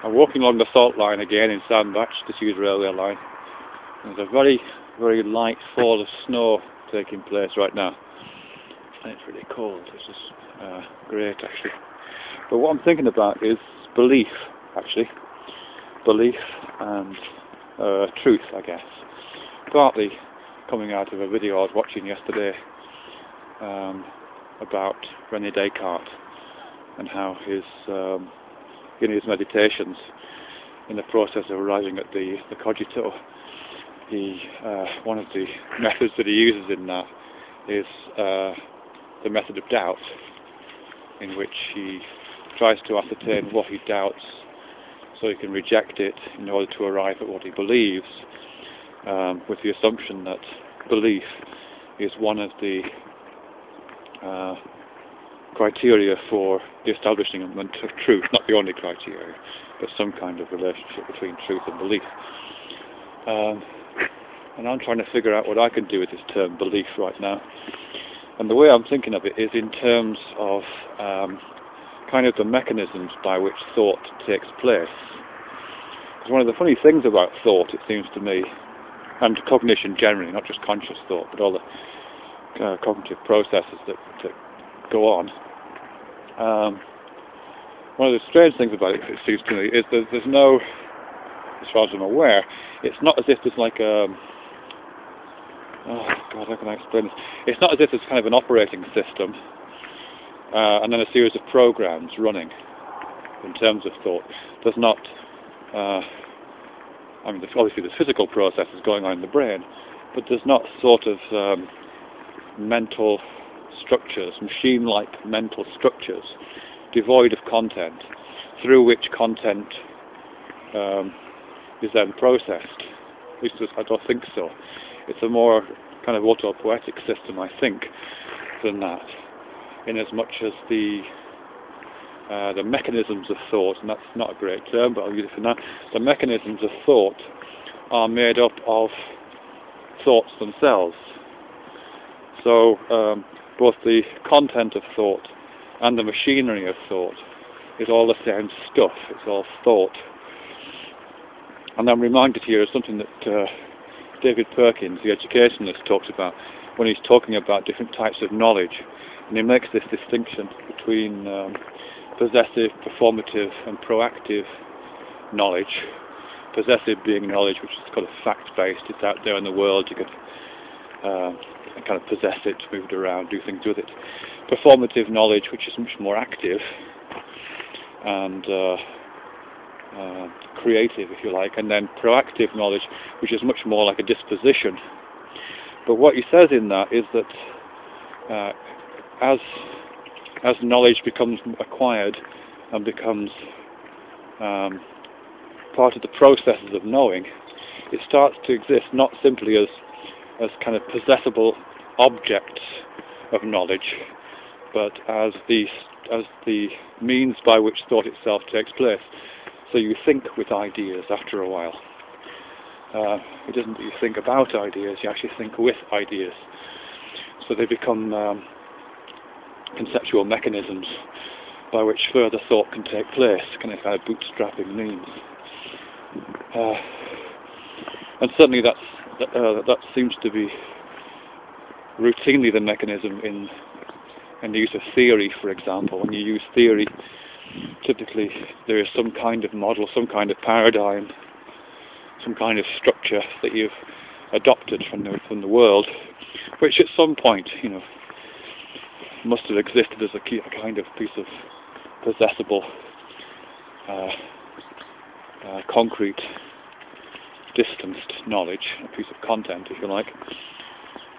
I'm walking along the salt line again in Sandbach, disused railway line. There's a very, very light fall of snow taking place right now. And it's really cold. This is great, actually. But what I'm thinking about is belief, actually. Belief and truth, I guess. Partly coming out of a video I was watching yesterday about René Descartes and how his in his meditations, in the process of arriving at the cogito, one of the methods that he uses in that is the method of doubt, in which he tries to ascertain what he doubts so he can reject it in order to arrive at what he believes, with the assumption that belief is one of the criteria for the establishment of truth, not the only criteria, but some kind of relationship between truth and belief. And I'm trying to figure out what I can do with this term belief right now. And the way I'm thinking of it is in terms of kind of the mechanisms by which thought takes place. Because one of the funny things about thought, it seems to me, and cognition generally, not just conscious thought, but all the cognitive processes that go on, one of the strange things about it seems to me, is that there's no, as far as I'm aware, it's not as if there's like a, oh God, how can I explain this? It's not as if there's kind of an operating system and then a series of programs running in terms of thought. There's not, I mean, obviously there's physical processes going on in the brain, but there's not sort of mental structures, machine-like mental structures, devoid of content, through which content is then processed. At least I don't think so. It's a more kind of autopoietic system, I think, than that. In as much as the mechanisms of thought, and that's not a great term, but I'll use it for now, the mechanisms of thought are made up of thoughts themselves. So both the content of thought and the machinery of thought is all the same stuff. It's all thought. And I'm reminded here of something that David Perkins, the educationalist, talks about when he's talking about different types of knowledge. And he makes this distinction between possessive, performative and proactive knowledge. Possessive being knowledge which is kind of fact-based, it's out there in the world, you can kind of possess it, move it around, do things with it. Performative knowledge which is much more active and creative, if you like, and then proactive knowledge which is much more like a disposition. But what he says in that is that as knowledge becomes acquired and becomes part of the processes of knowing, it starts to exist not simply as kind of possessible objects of knowledge, but as the means by which thought itself takes place. So you think with ideas after a while. It isn't that you think about ideas, you actually think with ideas. So they become conceptual mechanisms by which further thought can take place, kind of bootstrapping means. And certainly that seems to be routinely the mechanism in the use of theory, for example. When you use theory, typically there is some kind of model, some kind of paradigm, some kind of structure that you've adopted from the world, which at some point, must have existed as a kind of piece of possessible, concrete, distanced knowledge, a piece of content, if you like.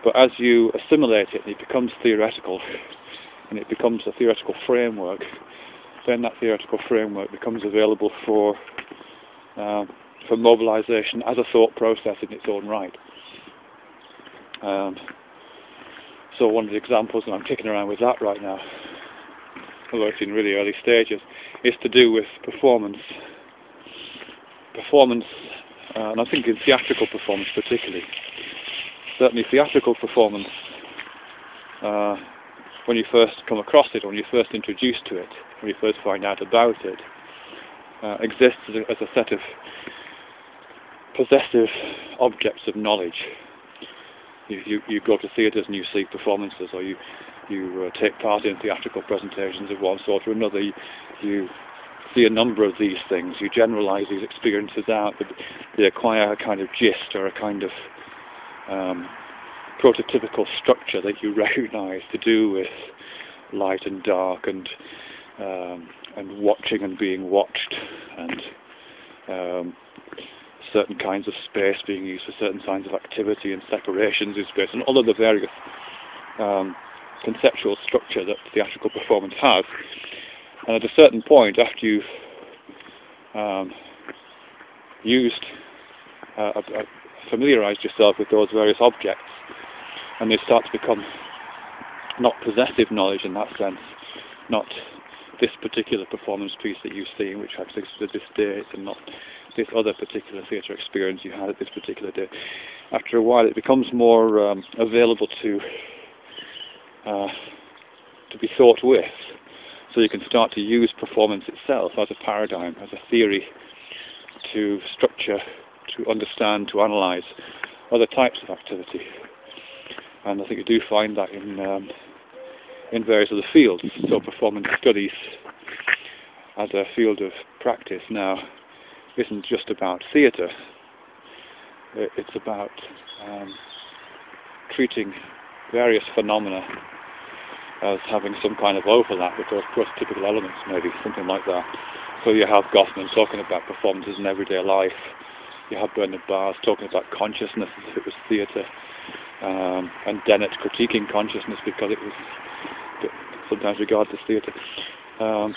But as you assimilate it, it becomes theoretical, and it becomes a theoretical framework. Then that theoretical framework becomes available for mobilisation as a thought process in its own right. So one of the examples, and I'm kicking around with that right now, although it's in really early stages, is to do with performance. Performance, and I think in theatrical performance particularly. Certainly theatrical performance, when you first come across it, or when you're first introduced to it, when you first find out about it, exists as a set of possessive objects of knowledge. You go to theatres and you see performances, or you take part in theatrical presentations of one sort or another. You see a number of these things. You generalise these experiences out. They acquire a kind of gist or a kind of prototypical structure that you recognise to do with light and dark and watching and being watched, and certain kinds of space being used for certain kinds of activity and separations in space, and all of the various conceptual structure that theatrical performance has. And at a certain point, after you've familiarised yourself with those various objects, and they start to become not possessive knowledge in that sense, not this particular performance piece that you've seen which existed at this date, and not this other particular theatre experience you had at this particular date. After a while it becomes more available to be thought with, so you can start to use performance itself as a paradigm, as a theory, to structure, to understand, to analyse other types of activity. And I think you do find that in various other fields. So performance studies as a field of practice now isn't just about theatre. It's about treating various phenomena as having some kind of overlap with those prototypical elements, maybe, something like that. So you have Goffman talking about performances in everyday life. You have Bernard Bars talking about consciousness as if it was theatre, and Dennett critiquing consciousness because it was sometimes regarded as theatre. And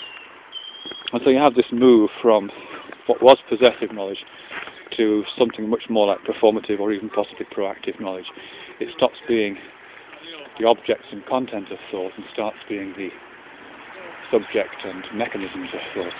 so you have this move from what was possessive knowledge to something much more like performative or even possibly proactive knowledge. It stops being the objects and content of thought and starts being the subject and mechanisms of thought.